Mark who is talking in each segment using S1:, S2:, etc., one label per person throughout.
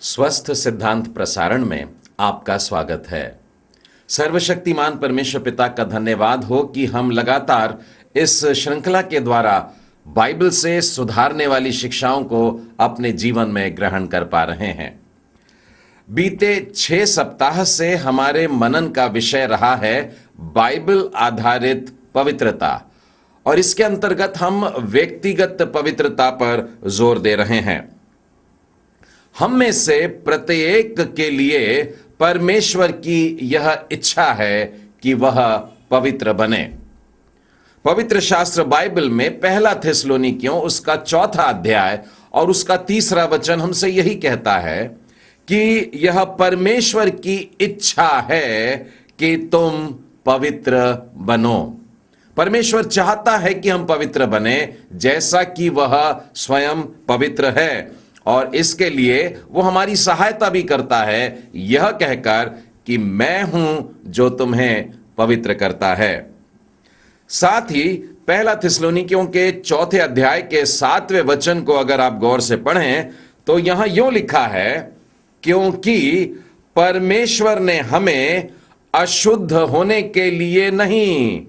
S1: स्वस्थ सिद्धांत प्रसारण में आपका स्वागत है। सर्वशक्तिमान परमेश्वर पिता का धन्यवाद हो कि हम लगातार इस श्रृंखला के द्वारा बाइबल से सुधारने वाली शिक्षाओं को अपने जीवन में ग्रहण कर पा रहे हैं। बीते 6 सप्ताह से हमारे मनन का विषय रहा है बाइबल आधारित पवित्रता, और इसके अंतर्गत हम व्यक्तिगत पवित्रता पर जोर दे रहे हैं। हम में से प्रत्येक के लिए परमेश्वर की यह इच्छा है कि वह पवित्र बने। पवित्र शास्त्र बाइबल में पहला थिस्सलुनीकियों उसका 4 अध्याय और उसका 3 वचन हमसे यही कहता है कि यह परमेश्वर की इच्छा है कि तुम पवित्र बनो। परमेश्वर चाहता है कि हम पवित्र बने जैसा कि वह स्वयं पवित्र है, और इसके लिए वो हमारी सहायता भी करता है यह कहकर कि मैं हूं जो तुम्हें पवित्र करता है। साथ ही पहला थिस्सलुनीकियों के 4 अध्याय के 7वें वचन को अगर आप गौर से पढ़ें तो यहां यूं लिखा है, क्योंकि परमेश्वर ने हमें अशुद्ध होने के लिए नहीं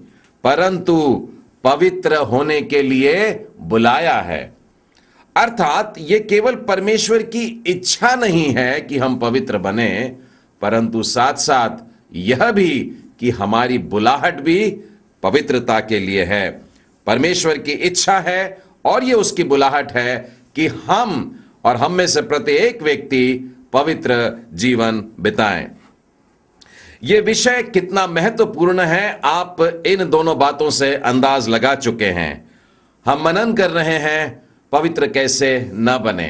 S1: परंतु पवित्र होने के लिए बुलाया है। अर्थात ये केवल परमेश्वर की इच्छा नहीं है कि हम पवित्र बने, परंतु साथ साथ यह भी कि हमारी बुलाहट भी पवित्रता के लिए है। परमेश्वर की इच्छा है और ये उसकी बुलाहट है कि हम और हम में से प्रत्येक व्यक्ति पवित्र जीवन बिताएं। ये विषय कितना महत्वपूर्ण है आप इन दोनों बातों से अंदाज लगा चुके हैं। हम मनन कर रहे हैं पवित्र कैसे न बने,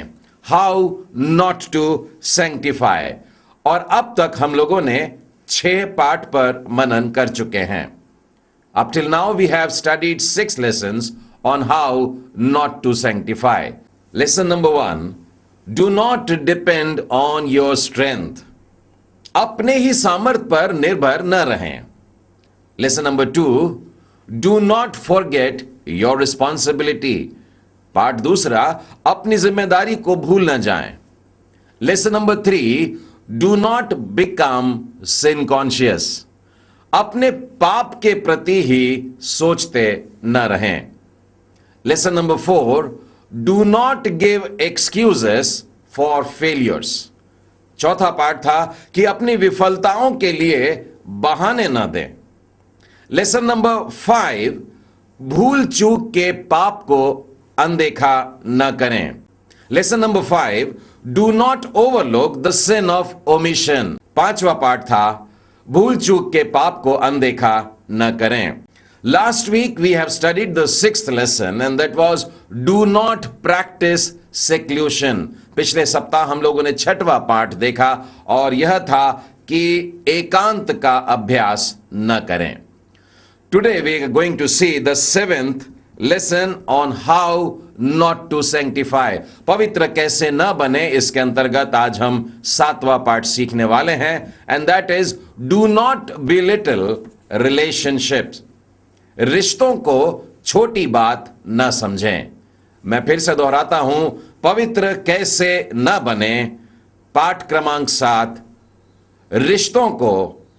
S1: हाउ नॉट टू सैंक्टिफाई, और अब तक हम लोगों ने 6 पाठ पर मनन कर चुके हैं। Up till now we have studied 6 lessons on how not to sanctify. Lesson number 1, do not depend on your strength. अपने ही सामर्थ पर निर्भर न रहें। Lesson number 2, do not forget your responsibility. पाठ 2, अपनी जिम्मेदारी को भूल न जाएं। Lesson number 3, do not become sin conscious. अपने पाप के प्रति ही सोचते न रहें। Lesson number 4, do not give excuses for failures. चौथा पाठ था कि अपनी विफलताओं के लिए बहाने न दें। लेसन नंबर 5, भूल चूक के पाप को अनदेखा न करें। Lesson number 5, do not overlook the sin of omission. 5वां पाठ था भूल चूक के पाप को अनदेखा न करें। Last week we have studied the 6th lesson and that was do not practice seclusion. पिछले सप्ताह हम लोगों ने 6वां पाठ देखा और यह था कि एकांत का अभ्यास न करें। Today we are going to see the 7th lesson on how not to sanctify. पवित्र कैसे न बने, इसके अंतर्गत आज हम 7वां पाठ सीखने वाले हैं, and that is do not belittle relationships. रिश्तों को छोटी बात न समझें। मैं फिर से दोहराता हूं, पवित्र कैसे न बने, पाठ क्रमांक 7, रिश्तों को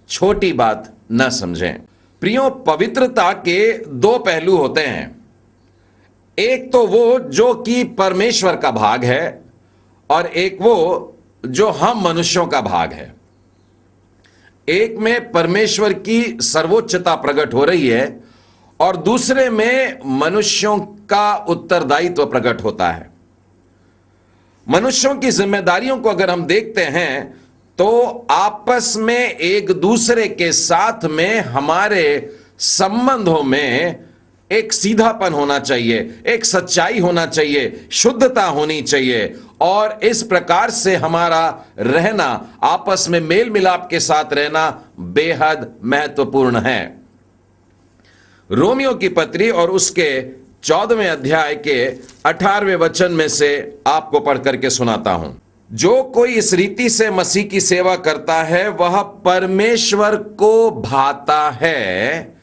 S1: छोटी बात न समझें। प्रियो, पवित्रता के 2 पहलू होते हैं। एक तो वो जो कि परमेश्वर का भाग है और एक वो जो हम मनुष्यों का भाग है। एक में परमेश्वर की सर्वोच्चता प्रकट हो रही है और दूसरे में मनुष्यों का उत्तरदायित्व प्रकट होता है। मनुष्यों की जिम्मेदारियों को अगर हम देखते हैं तो आपस में एक दूसरे के साथ में हमारे संबंधों में एक सीधापन होना चाहिए, एक सच्चाई होना चाहिए, शुद्धता होनी चाहिए, और इस प्रकार से हमारा रहना, आपस में मेल मिलाप के साथ रहना बेहद महत्वपूर्ण है। रोमियो की पत्री और उसके 14वें अध्याय के 18वें वचन में से आपको पढ़ करके सुनाता हूं। जो कोई इस रीति से मसीह की सेवा करता है वह परमेश्वर को भाता है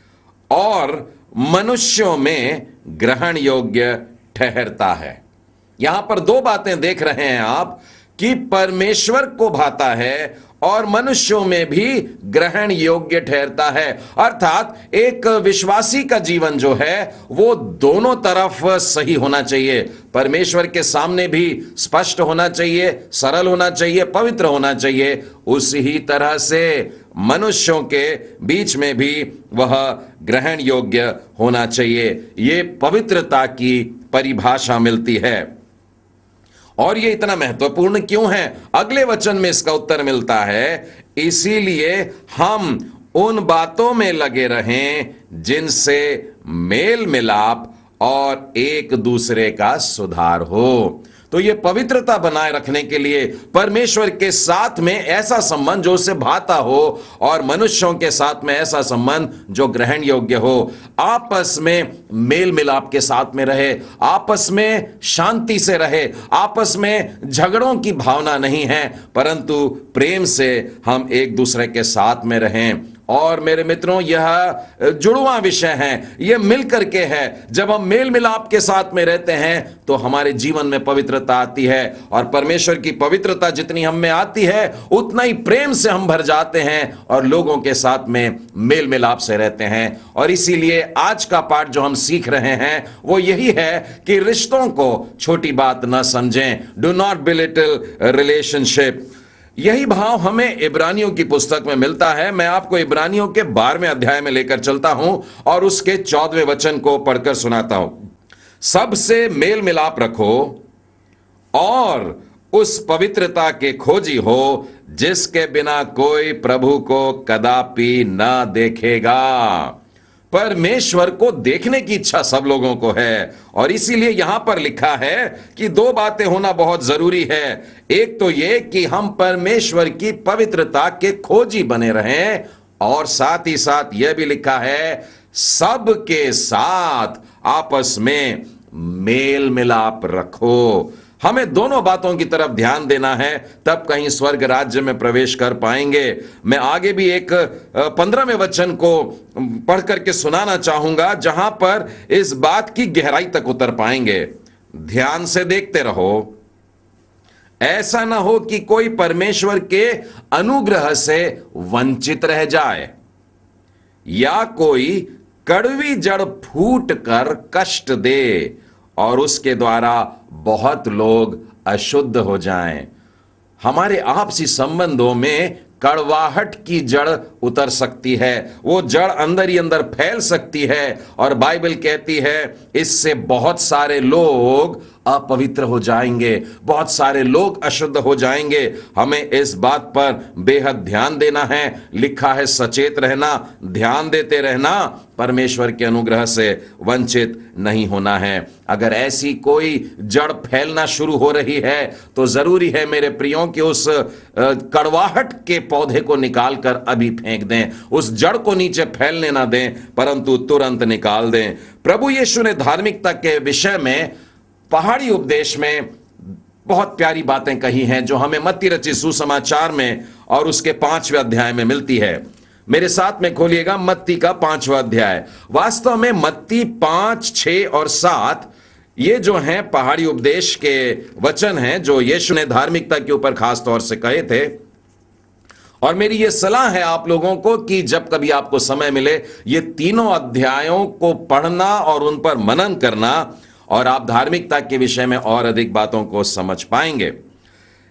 S1: और मनुष्यों में ग्रहण योग्य ठहरता है। यहां पर 2 बातें देख रहे हैं आप कि परमेश्वर को भाता है और मनुष्यों में भी ग्रहण योग्य ठहरता है। अर्थात एक विश्वासी का जीवन जो है वो दोनों तरफ सही होना चाहिए, परमेश्वर के सामने भी स्पष्ट होना चाहिए, सरल होना चाहिए, पवित्र होना चाहिए, उसी तरह से मनुष्यों के बीच में भी वह ग्रहण योग्य होना चाहिए। ये पवित्रता की परिभाषा मिलती है। और ये इतना महत्वपूर्ण क्यों है? अगले वचन में इसका उत्तर मिलता है, इसीलिए हम उन बातों में लगे रहें जिनसे मेल मिलाप और एक दूसरे का सुधार हो। तो ये पवित्रता बनाए रखने के लिए परमेश्वर के साथ में ऐसा संबंध जो उसे भाता हो और मनुष्यों के साथ में ऐसा संबंध जो ग्रहण योग्य हो, आपस में मेल मिलाप के साथ में रहे, आपस में शांति से रहे, आपस में झगड़ों की भावना नहीं है, परंतु प्रेम से हम एक दूसरे के साथ में रहें। और मेरे मित्रों, यह जुड़वा विषय है, यह मिलकर के है। जब हम मेल मिलाप के साथ में रहते हैं तो हमारे जीवन में पवित्रता आती है, और परमेश्वर की पवित्रता जितनी हम में आती है उतना ही प्रेम से हम भर जाते हैं और लोगों के साथ में मेल मिलाप से रहते हैं। और इसीलिए आज का पाठ जो हम सीख रहे हैं वो यही है कि रिश्तों को छोटी बात न समझें, डू नॉट बिलिटल रिलेशनशिप। यही भाव हमें इब्रानियों की पुस्तक में मिलता है। मैं आपको इब्रानियों के 12वें अध्याय में लेकर चलता हूं और उसके 14वें वचन को पढ़कर सुनाता हूं। सबसे मेल मिलाप रखो और उस पवित्रता के खोजी हो जिसके बिना कोई प्रभु को कदापि न देखेगा। परमेश्वर को देखने की इच्छा सब लोगों को है, और इसीलिए यहां पर लिखा है कि दो बातें होना बहुत जरूरी है। एक तो यह कि हम परमेश्वर की पवित्रता के खोजी बने रहें, और साथ ही साथ यह भी लिखा है सबके साथ आपस में मेल मिलाप रखो। हमें दोनों बातों की तरफ ध्यान देना है, तब कहीं स्वर्ग राज्य में प्रवेश कर पाएंगे। मैं आगे भी एक 15वें वचन को पढ़ करके सुनाना चाहूंगा जहां पर इस बात की गहराई तक उतर पाएंगे। ध्यान से देखते रहो, ऐसा ना हो कि कोई परमेश्वर के अनुग्रह से वंचित रह जाए, या कोई कड़वी जड़ फूट कर कष्ट दे और उसके द्वारा बहुत लोग अशुद्ध हो जाएं। हमारे आपसी संबंधों में कड़वाहट की जड़ उतर सकती है, वो जड़ अंदर ही अंदर फैल सकती है, और बाइबल कहती है इससे बहुत सारे लोग अपवित्र हो जाएंगे, बहुत सारे लोग अशुद्ध हो जाएंगे। हमें इस बात पर बेहद ध्यान देना है। लिखा है सचेत रहना, ध्यान देते रहना, परमेश्वर के अनुग्रह से वंचित नहीं होना है। अगर ऐसी कोई जड़ फैलना शुरू हो रही है तो जरूरी है मेरे प्रियों कि उस कड़वाहट के पौधे को निकाल कर अभी फेंक दें, उस जड़ को नीचे फैलने ना दें, परंतु तुरंत निकाल दें। प्रभु यीशु ने धार्मिकता के विषय में पहाड़ी उपदेश में बहुत प्यारी बातें कही हैं जो हमें मत्ती रचित सुसमाचार में और उसके 5वें अध्याय में मिलती है। मेरे साथ में खोलिएगा मत्ती का 5वां अध्याय। वास्तव में मत्ती 5, 6 और 7 ये जो हैं पहाड़ी उपदेश के वचन हैं जो यीशु ने धार्मिकता के ऊपर खास तौर से कहे थे। और मेरी ये सलाह है आप लोगों को कि जब कभी आपको समय मिले ये तीनों अध्यायों को पढ़ना और उन पर मनन करना, और आप धार्मिकता के विषय में और अधिक बातों को समझ पाएंगे।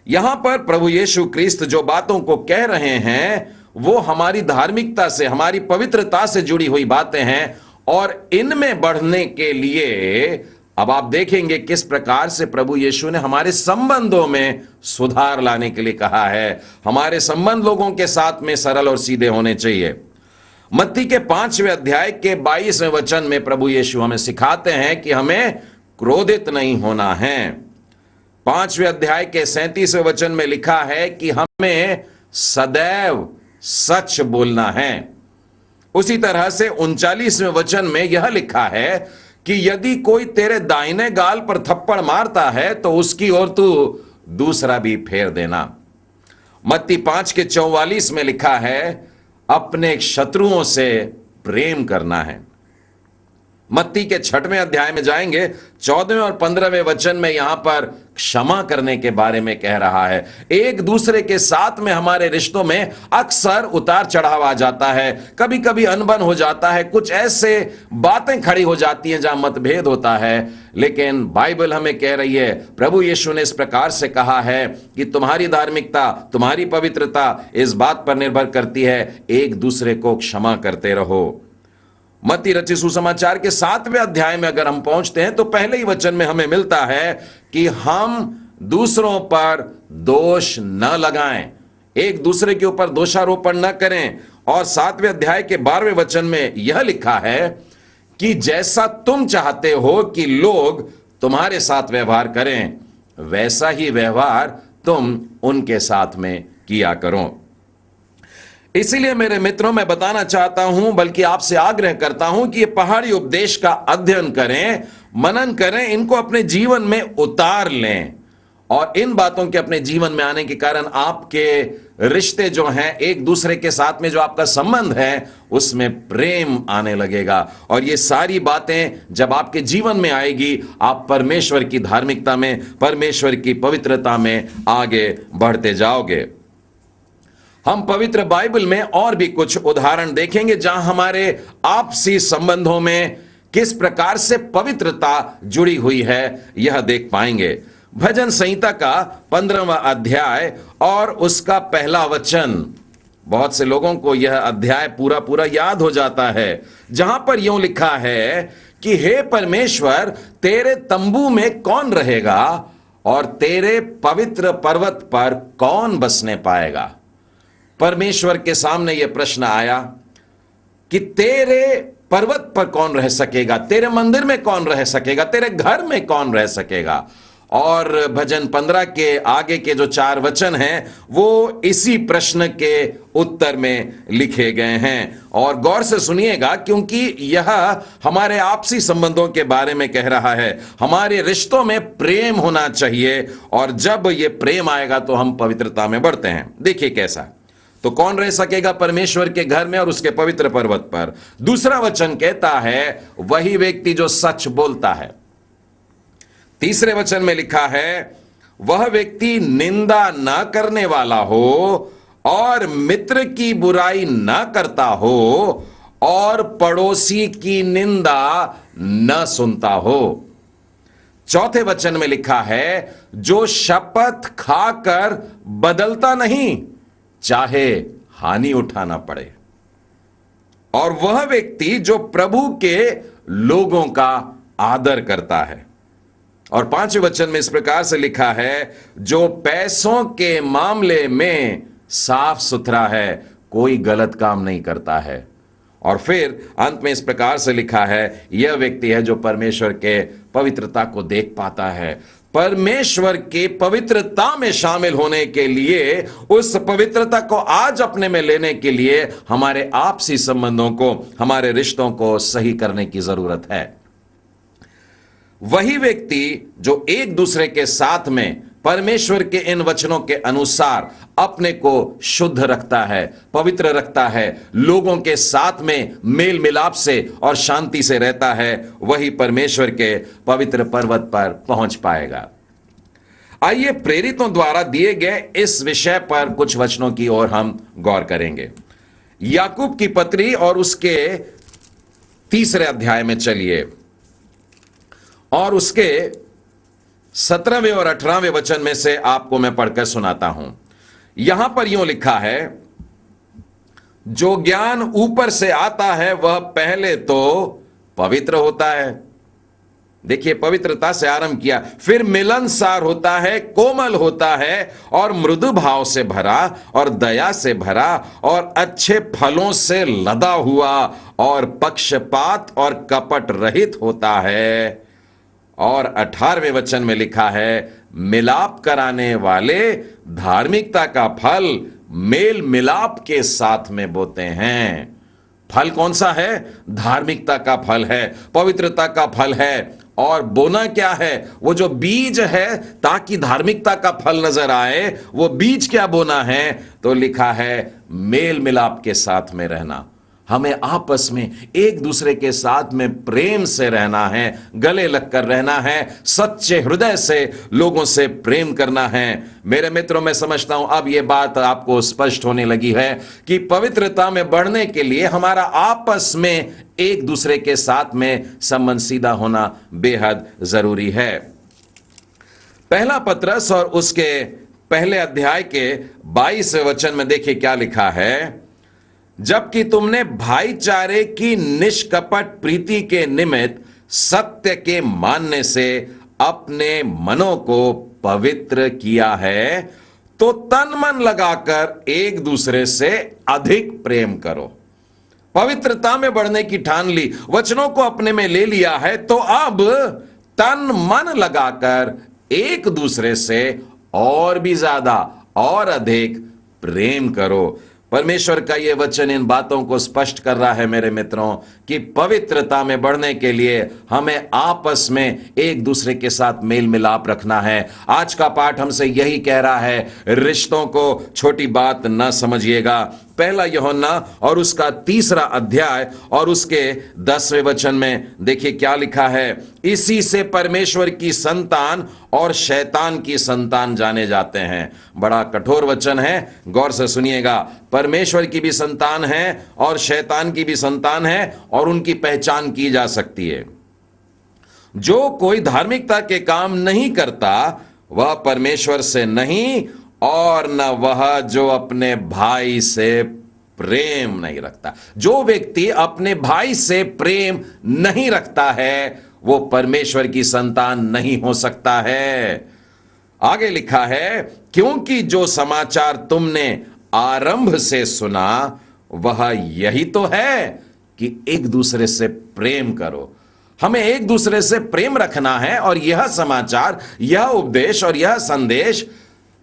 S1: यहां पर प्रभु यीशु क्रिस्त जो बातों को कह रहे हैं वो हमारी धार्मिकता से, हमारी पवित्रता से जुड़ी हुई बातें हैं, और इनमें बढ़ने के लिए अब आप देखेंगे किस प्रकार से प्रभु यीशु ने हमारे संबंधों में सुधार लाने के लिए कहा है। हमारे संबंध लोगों के साथ में सरल और सीधे होने चाहिए। मत्ती के 5वें अध्याय के 22वें वचन में प्रभु यीशु हमें सिखाते हैं कि हमें क्रोधित नहीं होना है। 5वें अध्याय के 37वें वचन में लिखा है कि हमें सदैव सच बोलना है। उसी तरह से 39वें वचन में यह लिखा है कि यदि कोई तेरे दाहिने गाल पर थप्पड़ मारता है तो उसकी ओर तू दूसरा भी फेर देना। मत्ती 5 के 44 में लिखा है अपने शत्रुओं से प्रेम करना है। मत्ती के 6वें अध्याय में जाएंगे, 14वें और 15वें वचन में यहां पर क्षमा करने के बारे में कह रहा है। एक दूसरे के साथ में हमारे रिश्तों में अक्सर उतार चढ़ाव आ जाता है, कभी कभी अनबन हो जाता है, कुछ ऐसे बातें खड़ी हो जाती हैं जहां मतभेद होता है। लेकिन बाइबल हमें कह रही है, प्रभु यीशु ने इस प्रकार से कहा है कि तुम्हारी धार्मिकता, तुम्हारी पवित्रता इस बात पर निर्भर करती है, एक दूसरे को क्षमा करते रहो। मत्ती रचित सुसमाचार के 7वें अध्याय में अगर हम पहुंचते हैं तो पहले ही वचन में हमें मिलता है कि हम दूसरों पर दोष न लगाएं, एक दूसरे के ऊपर दोषारोपण न करें। और 7वें अध्याय के 12वें वचन में यह लिखा है कि जैसा तुम चाहते हो कि लोग तुम्हारे साथ व्यवहार करें, वैसा ही व्यवहार तुम उनके साथ में किया करो। इसीलिए मेरे मित्रों, मैं बताना चाहता हूं, बल्कि आपसे आग्रह करता हूं कि ये पहाड़ी उपदेश का अध्ययन करें, मनन करें, इनको अपने जीवन में उतार लें। और इन बातों के अपने जीवन में आने के कारण आपके रिश्ते जो हैं, एक दूसरे के साथ में जो आपका संबंध है, उसमें प्रेम आने लगेगा। और ये सारी बातें जब आपके जीवन में आएगी, आप परमेश्वर की धार्मिकता में, परमेश्वर की पवित्रता में आगे बढ़ते जाओगे। हम पवित्र बाइबल में और भी कुछ उदाहरण देखेंगे जहां हमारे आपसी संबंधों में किस प्रकार से पवित्रता जुड़ी हुई है, यह देख पाएंगे। भजन संहिता का 15वां अध्याय और उसका पहला वचन, बहुत से लोगों को यह अध्याय पूरा पूरा याद हो जाता है, जहां पर यूं लिखा है कि हे परमेश्वर, तेरे तंबू में कौन रहेगा और तेरे पवित्र पर्वत पर कौन बसने पाएगा। परमेश्वर के सामने यह प्रश्न आया कि तेरे पर्वत पर कौन रह सकेगा, तेरे मंदिर में कौन रह सकेगा, तेरे घर में कौन रह सकेगा। और भजन 15 के आगे के जो 4 वचन हैं वो इसी प्रश्न के उत्तर में लिखे गए हैं। और गौर से सुनिएगा, क्योंकि यह हमारे आपसी संबंधों के बारे में कह रहा है। हमारे रिश्तों में प्रेम होना चाहिए, और जब यह प्रेम आएगा तो हम पवित्रता में बढ़ते हैं। देखिए कैसा, तो कौन रह सकेगा परमेश्वर के घर में और उसके पवित्र पर्वत पर। दूसरा वचन कहता है, वही व्यक्ति जो सच बोलता है। तीसरे वचन में लिखा है, वह व्यक्ति निंदा न करने वाला हो और मित्र की बुराई न करता हो और पड़ोसी की निंदा न सुनता हो। चौथे वचन में लिखा है, जो शपथ खाकर बदलता नहीं, चाहे हानि उठाना पड़े। और वह व्यक्ति जो प्रभु के लोगों का आदर करता है। और 5वें वचन में इस प्रकार से लिखा है, जो पैसों के मामले में साफ सुथरा है, कोई गलत काम नहीं करता है। और फिर अंत में इस प्रकार से लिखा है, यह व्यक्ति है जो परमेश्वर के पवित्रता को देख पाता है। परमेश्वर के पवित्रता में शामिल होने के लिए, उस पवित्रता को आज अपने में लेने के लिए हमारे आपसी संबंधों को, हमारे रिश्तों को सही करने की जरूरत है। वही व्यक्ति जो एक दूसरे के साथ में परमेश्वर के इन वचनों के अनुसार अपने को शुद्ध रखता है, पवित्र रखता है, लोगों के साथ में मेल मिलाप से और शांति से रहता है, वही परमेश्वर के पवित्र पर्वत पर पहुंच पाएगा। आइए प्रेरितों द्वारा दिए गए इस विषय पर कुछ वचनों की ओर हम गौर करेंगे। याकूब की पत्री और उसके 3 अध्याय में चलिए और उसके 17वें और 18वें वचन में से आपको मैं पढ़कर सुनाता हूं। यहां पर यूं लिखा है, जो ज्ञान ऊपर से आता है वह पहले तो पवित्र होता है। देखिए, पवित्रता से आरंभ किया, फिर मिलनसार होता है, कोमल होता है और मृदु भाव से भरा और दया से भरा और अच्छे फलों से लदा हुआ और पक्षपात और कपट रहित होता है। और 18वें वचन में लिखा है, मिलाप कराने वाले धार्मिकता का फल मेल मिलाप के साथ में बोते हैं। फल कौन सा है? धार्मिकता का फल है, पवित्रता का फल है। और बोना क्या है? वो जो बीज है ताकि धार्मिकता का फल नजर आए, वो बीज क्या बोना है? तो लिखा है मेल मिलाप के साथ में रहना। हमें आपस में एक दूसरे के साथ में प्रेम से रहना है, गले लगकर रहना है, सच्चे हृदय से लोगों से प्रेम करना है। मेरे मित्रों, मैं समझता हूं अब यह बात आपको स्पष्ट होने लगी है कि पवित्रता में बढ़ने के लिए हमारा आपस में एक दूसरे के साथ में संबंध सीधा होना बेहद जरूरी है। पहला पत्रस और उसके पहले अध्याय के 22वें वचन में देखिए क्या लिखा है। जबकि तुमने भाईचारे की निष्कपट प्रीति के निमित्त सत्य के मानने से अपने मनों को पवित्र किया है, तो तन मन लगाकर एक दूसरे से अधिक प्रेम करो। पवित्रता में बढ़ने की ठान ली, वचनों को अपने में ले लिया है, तो अब तन मन लगाकर एक दूसरे से और भी ज्यादा और अधिक प्रेम करो। परमेश्वर का यह वचन इन बातों को स्पष्ट कर रहा है मेरे मित्रों कि पवित्रता में बढ़ने के लिए हमें आपस में एक दूसरे के साथ मेल मिलाप रखना है। आज का पाठ हमसे यही कह रहा है, रिश्तों को छोटी बात न समझिएगा। पहला यूहन्ना और उसका 3रा अध्याय और उसके 10वें वचन में देखिए क्या लिखा है। इसी से परमेश्वर की संतान और शैतान की संतान जाने जाते हैं। बड़ा कठोर वचन है, गौर से सुनिएगा। परमेश्वर की भी संतान है और शैतान की भी संतान है और उनकी पहचान की जा सकती है। जो कोई धार्मिकता के काम नहीं करता वह परमेश्वर से नहीं, और न वह जो अपने भाई से प्रेम नहीं रखता। जो व्यक्ति अपने भाई से प्रेम नहीं रखता है वो परमेश्वर की संतान नहीं हो सकता है। आगे लिखा है, क्योंकि जो समाचार तुमने आरंभ से सुना वह यही तो है कि एक दूसरे से प्रेम करो। हमें एक दूसरे से प्रेम रखना है, और यह समाचार, यह उपदेश और यह संदेश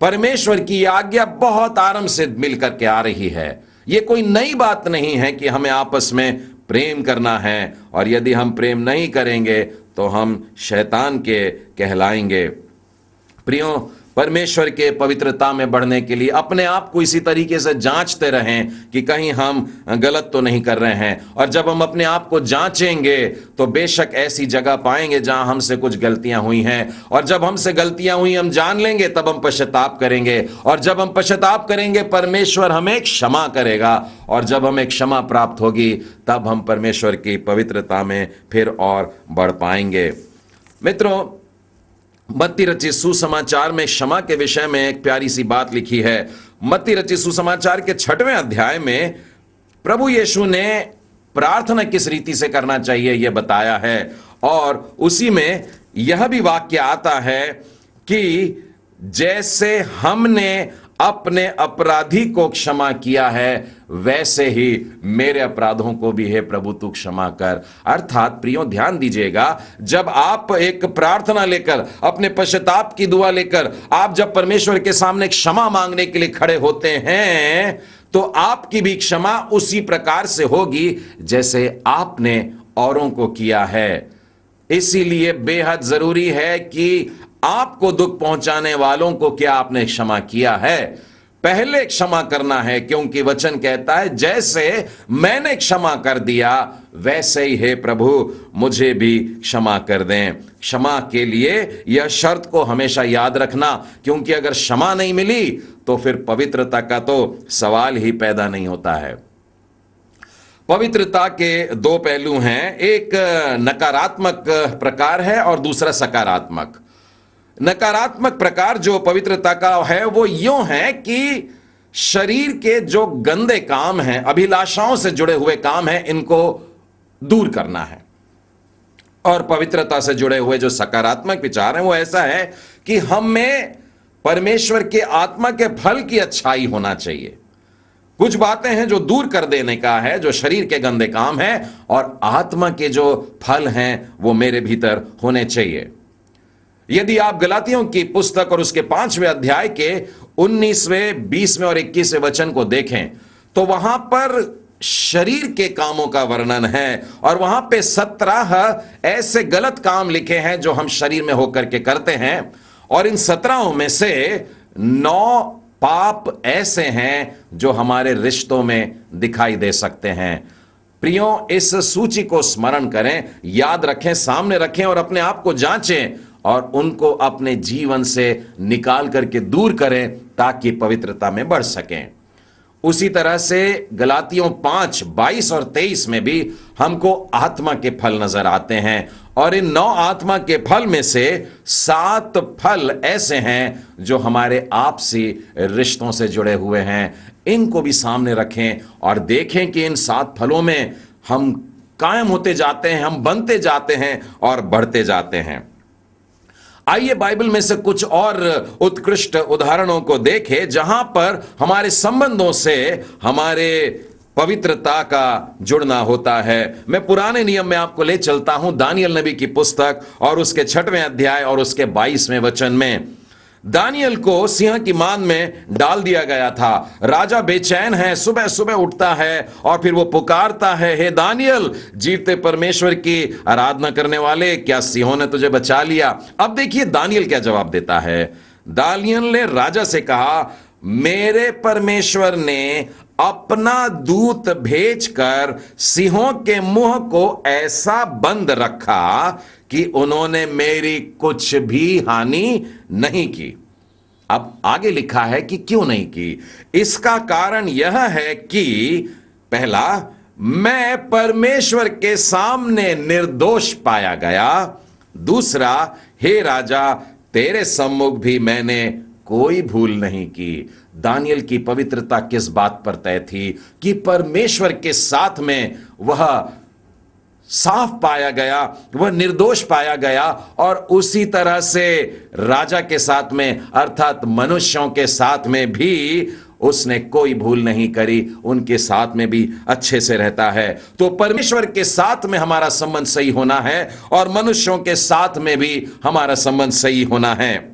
S1: परमेश्वर की आज्ञा बहुत आराम से मिलकर के आ रही है। यह कोई नई बात नहीं है कि हमें आपस में प्रेम करना है, और यदि हम प्रेम नहीं करेंगे तो हम शैतान के कहलाएंगे। प्रियो, परमेश्वर के पवित्रता में बढ़ने के लिए अपने आप को इसी तरीके से जांचते रहें कि कहीं हम गलत तो नहीं कर रहे हैं। और जब हम अपने आप को जांचेंगे तो बेशक ऐसी जगह पाएंगे जहां हमसे कुछ गलतियां हुई हैं, और जब हमसे गलतियां हुई हम जान लेंगे तब हम पश्चाताप करेंगे, और जब हम पश्चाताप करेंगे परमेश्वर हमें क्षमा करेगा, और जब हमें क्षमा प्राप्त होगी तब हम परमेश्वर की पवित्रता में फिर और बढ़ पाएंगे। मित्रों, मत्ती रचित सुसमाचार में क्षमा के विषय में एक प्यारी सी बात लिखी है। मत्ती रचित सुसमाचार के 6वें अध्याय में प्रभु यीशु ने प्रार्थना किस रीति से करना चाहिए यह बताया है, और उसी में यह भी वाक्य आता है कि जैसे हमने अपने अपराधी को क्षमा किया है वैसे ही मेरे अपराधों को भी हे प्रभु तू क्षमा कर। अर्थात प्रियो, ध्यान दीजिएगा, जब आप एक प्रार्थना लेकर, अपने पश्चाताप की दुआ लेकर आप जब परमेश्वर के सामने क्षमा मांगने के लिए खड़े होते हैं तो आपकी भी क्षमा उसी प्रकार से होगी जैसे आपने औरों को किया है। इसीलिए बेहद जरूरी है कि आपको दुख पहुंचाने वालों को क्या आपने क्षमा किया है, पहले क्षमा करना है, क्योंकि वचन कहता है जैसे मैंने क्षमा कर दिया वैसे ही हे प्रभु मुझे भी क्षमा कर दें। क्षमा के लिए यह शर्त को हमेशा याद रखना, क्योंकि अगर क्षमा नहीं मिली तो फिर पवित्रता का तो सवाल ही पैदा नहीं होता है। पवित्रता के 2 पहलू हैं, एक नकारात्मक प्रकार है और दूसरा सकारात्मक। नकारात्मक प्रकार जो पवित्रता का है वो यूं है कि शरीर के जो गंदे काम हैं, अभिलाषाओं से जुड़े हुए काम हैं, इनको दूर करना है। और पवित्रता से जुड़े हुए जो सकारात्मक विचार हैं वो ऐसा है कि हमें परमेश्वर के आत्मा के फल की अच्छाई होना चाहिए। कुछ बातें हैं जो दूर कर देने का है, जो शरीर के गंदे काम हैं, और आत्मा के जो फल हैं वो मेरे भीतर होने चाहिए। यदि आप गलातियों की पुस्तक और उसके 5वें अध्याय के 19वें, 20वें और 21वें वचन को देखें तो वहां पर शरीर के कामों का वर्णन है, और वहां पे 17 ऐसे गलत काम लिखे हैं जो हम शरीर में होकर के करते हैं, और इन 17 में से 9 पाप ऐसे हैं जो हमारे रिश्तों में दिखाई दे सकते हैं। प्रियो, इस सूची को स्मरण करें, याद रखें, सामने रखें और अपने आप को जांचें और उनको अपने जीवन से निकाल करके दूर करें ताकि पवित्रता में बढ़ सकें। उसी तरह से गलातियों 5:22 में भी हमको आत्मा के फल नजर आते हैं और इन 9 आत्मा के फल में से 7 फल ऐसे हैं जो हमारे आपसी रिश्तों से जुड़े हुए हैं। इनको भी सामने रखें और देखें कि इन 7 फलों में हम कायम होते जाते हैं, हम बनते जाते हैं और बढ़ते जाते हैं। आइए बाइबल में से कुछ और उत्कृष्ट उदाहरणों को देखें जहां पर हमारे संबंधों से हमारे पवित्रता का जुड़ना होता है। मैं पुराने नियम में आपको ले चलता हूं दानियल नबी की पुस्तक और उसके 6वें अध्याय और उसके 22वें वचन में। दानियल को सिंह की मान में डाल दिया गया था। राजा बेचैन है, सुबह सुबह उठता है और फिर वो पुकारता है, हे दानियल, जीवते परमेश्वर की आराधना करने वाले, क्या सिंहों ने तुझे बचा लिया? अब देखिए दानियल क्या जवाब देता है। दानियल ने राजा से कहा, मेरे परमेश्वर ने अपना दूत भेजकर सिंहों के मुंह को ऐसा बंद रखा कि उन्होंने मेरी कुछ भी हानि नहीं की। अब आगे लिखा है कि क्यों नहीं की। इसका कारण यह है कि पहला, मैं परमेश्वर के सामने निर्दोष पाया गया। दूसरा, हे राजा, तेरे सम्मुख भी मैंने कोई भूल नहीं की। दानियल की पवित्रता किस बात पर तय थी कि परमेश्वर के साथ में वह साफ पाया गया, वह निर्दोष पाया गया और उसी तरह से राजा के साथ में अर्थात मनुष्यों के साथ में भी उसने कोई भूल नहीं करी, उनके साथ में भी अच्छे से रहता है। तो परमेश्वर के साथ में हमारा संबंध सही होना है और मनुष्यों के साथ में भी हमारा संबंध सही होना है।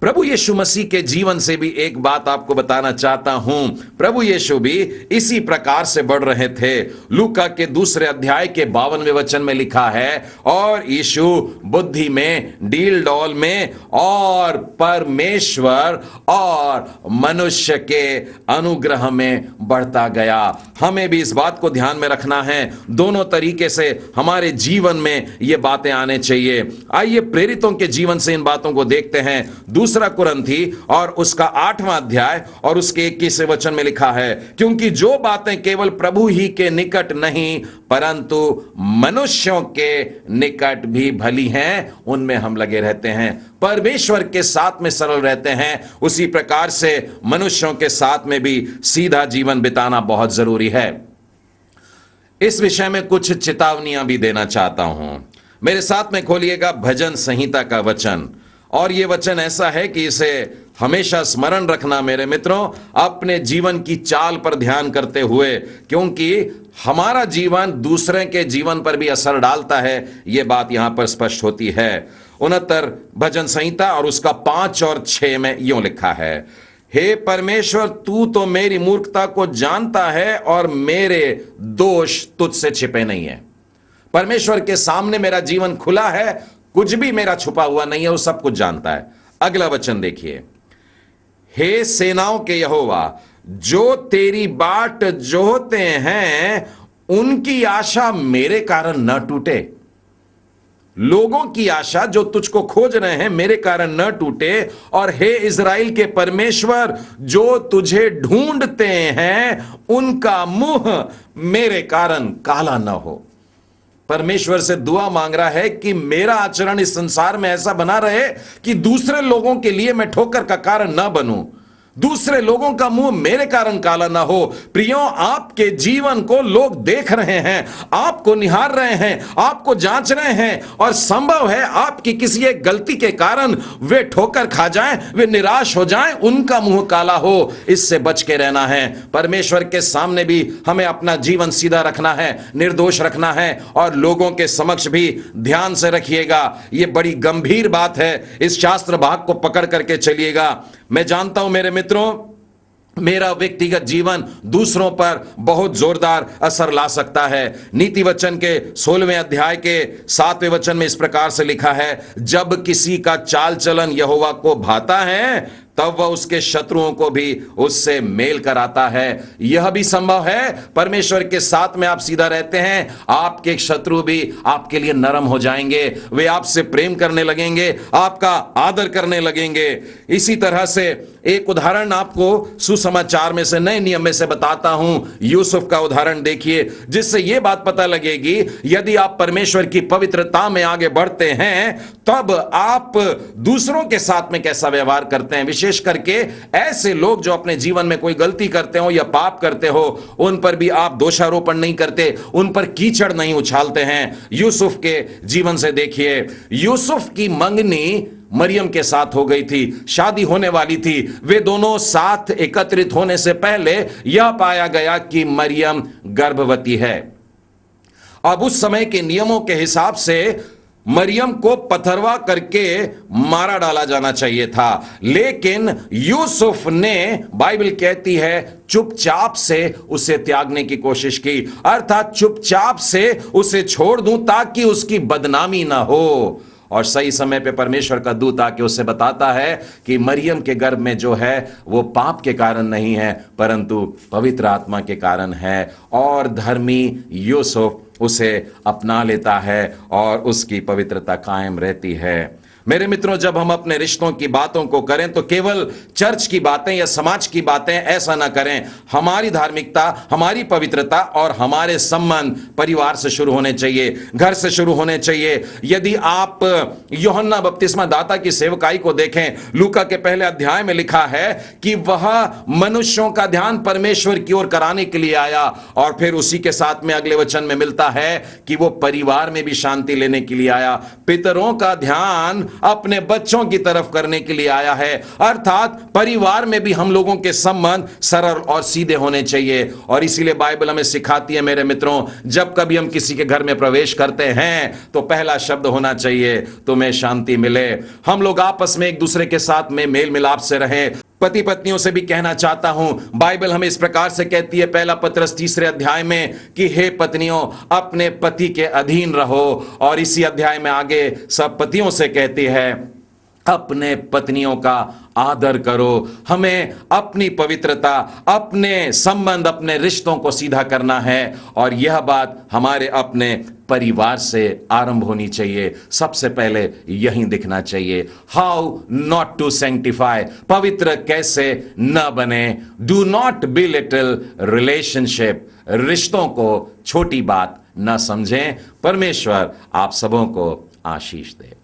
S1: प्रभु यीशु मसीह के जीवन से भी एक बात आपको बताना चाहता हूं। प्रभु यीशु भी इसी प्रकार से बढ़ रहे थे। लूका के 2 अध्याय के 52वें वचन में लिखा है, और यीशु बुद्धि में, डील डॉल में और परमेश्वर और मनुष्य के अनुग्रह में बढ़ता गया। हमें भी इस बात को ध्यान में रखना है, दोनों तरीके से हमारे जीवन में ये बातें आने चाहिए। आइए प्रेरितों के जीवन से इन बातों को देखते हैं। 2 कुरिन्थी और उसका 8वां अध्याय और उसके 21वें वचन में लिखा है, क्योंकि जो बातें केवल प्रभु ही के निकट नहीं परंतु मनुष्यों के निकट भी भली हैं, उनमें हम लगे रहते हैं। परमेश्वर के साथ में सरल रहते हैं, उसी प्रकार से मनुष्यों के साथ में भी सीधा जीवन बिताना बहुत जरूरी है। इस विषय में कुछ चेतावनियां भी देना चाहता हूं। मेरे साथ में खोलिएगा भजन संहिता का वचन, और यह वचन ऐसा है कि इसे हमेशा स्मरण रखना मेरे मित्रों, अपने जीवन की चाल पर ध्यान करते हुए, क्योंकि हमारा जीवन दूसरे के जीवन पर भी असर डालता है। यह बात यहां पर स्पष्ट होती है। 69 भजन संहिता और उसका 5 और 6 में यूं लिखा है, हे परमेश्वर, तू तो मेरी मूर्खता को जानता है और मेरे दोष तुझसे छिपे नहीं है। परमेश्वर के सामने मेरा जीवन खुला है, कुछ भी मेरा छुपा हुआ नहीं है, वो सब कुछ जानता है। अगला वचन देखिए, हे सेनाओं के यहोवा, जो तेरी बाट जोहते हैं उनकी आशा मेरे कारण न टूटे। लोगों की आशा जो तुझको खोज रहे हैं मेरे कारण न टूटे। और हे इज़राइल के परमेश्वर, जो तुझे ढूंढते हैं उनका मुंह मेरे कारण काला न हो। परमेश्वर से दुआ मांग रहा है कि मेरा आचरण इस संसार में ऐसा बना रहे कि दूसरे लोगों के लिए मैं ठोकर का कारण ना बनूं, दूसरे लोगों का मुंह मेरे कारण काला ना हो। प्रियो, आपके जीवन को लोग देख रहे हैं, आपको निहार रहे हैं, आपको जांच रहे हैं, और संभव है आपकी किसी एक गलती के कारण वे ठोकर खा जाएं, वे निराश हो जाएं, उनका मुंह काला हो। इससे बच के रहना है। परमेश्वर के सामने भी हमें अपना जीवन सीधा रखना है, निर्दोष रखना है, और लोगों के समक्ष भी ध्यान से रखिएगा। यह बड़ी गंभीर बात है। इस शास्त्र भाग को पकड़ करके चलिएगा। मैं जानता हूं मेरे मित्रों, मेरा व्यक्तिगत जीवन दूसरों पर बहुत जोरदार असर ला सकता है। नीति वचन के 16वें अध्याय के 7वें वचन में इस प्रकार से लिखा है, जब किसी का चाल चलन यहोवा को भाता है तब वह उसके शत्रुओं को भी उससे मेल कराता है। यह भी संभव है, परमेश्वर के साथ में आप सीधा रहते हैं, आपके शत्रु भी आपके लिए नरम हो जाएंगे, वे आपसे प्रेम करने लगेंगे, आपका आदर करने लगेंगे। इसी तरह से एक उदाहरण आपको सुसमाचार में से, नए नियम में से बताता हूं। यूसुफ का उदाहरण देखिए, जिससे यह बात पता लगेगी यदि आप परमेश्वर की पवित्रता में आगे बढ़ते हैं तब आप दूसरों के साथ में कैसा व्यवहार करते हैं। विशेष करके ऐसे लोग जो अपने जीवन में कोई गलती करते हो या पाप करते हो, उन पर भी आप दोषारोपण नहीं करते, उन पर कीचड़ नहीं उछालते हैं। यूसुफ के जीवन से देखिए, यूसुफ की मंगनी मरियम के साथ हो गई थी, शादी होने वाली थी। वे दोनों साथ एकत्रित होने से पहले यह पाया गया कि मरियम गर्भवती है। अब उस समय के नियमों के हिसाब से मरियम को पथरवा करके मारा डाला जाना चाहिए था, लेकिन यूसुफ ने, बाइबल कहती है, चुपचाप से उसे त्यागने की कोशिश की, अर्थात चुपचाप से उसे छोड़ दूं ताकि उसकी बदनामी ना हो। और सही समय पे परमेश्वर का दूत आके उससे बताता है कि मरियम के गर्भ में जो है वो पाप के कारण नहीं है परंतु पवित्र आत्मा के कारण है। और धर्मी यूसुफ उसे अपना लेता है और उसकी पवित्रता कायम रहती है। मेरे मित्रों, जब हम अपने रिश्तों की बातों को करें तो केवल चर्च की बातें या समाज की बातें ऐसा ना करें। हमारी धार्मिकता, हमारी पवित्रता और हमारे संबंध परिवार से शुरू होने चाहिए, घर से शुरू होने चाहिए। यदि आप यूहन्ना बपतिस्मा दाता की सेवकाई को देखें, लूका के पहले अध्याय में लिखा है कि वह मनुष्यों का ध्यान परमेश्वर की ओर कराने के लिए आया, और फिर उसी के साथ में अगले वचन में मिलता है कि वो परिवार में भी शांति लेने के लिए आया, पितरों का ध्यान अपने बच्चों की तरफ करने के लिए आया है। अर्थात परिवार में भी हम लोगों के संबंध सरल और सीधे होने चाहिए। और इसीलिए बाइबल हमें सिखाती है, मेरे मित्रों, जब कभी हम किसी के घर में प्रवेश करते हैं तो पहला शब्द होना चाहिए, तुम्हें शांति मिले। हम लोग आपस में एक दूसरे के साथ में मेल मिलाप से रहें। पति पत्नियों से भी कहना चाहता हूं, बाइबल हमें इस प्रकार से कहती है, पहला पत्रस 3 अध्याय में, कि हे पत्नियों अपने पति के अधीन रहो। और इसी अध्याय में आगे सब पतियों से कहती है, अपने पत्नियों का आदर करो। हमें अपनी पवित्रता, अपने संबंध, अपने रिश्तों को सीधा करना है, और यह बात हमारे अपने परिवार से आरंभ होनी चाहिए। सबसे पहले यही दिखना चाहिए। हाउ नॉट टू सैंक्टिफाई, पवित्र कैसे न बने। डू नॉट बिलिटल रिलेशनशिप, रिश्तों को छोटी बात न समझें। परमेश्वर आप सबों को आशीष दे।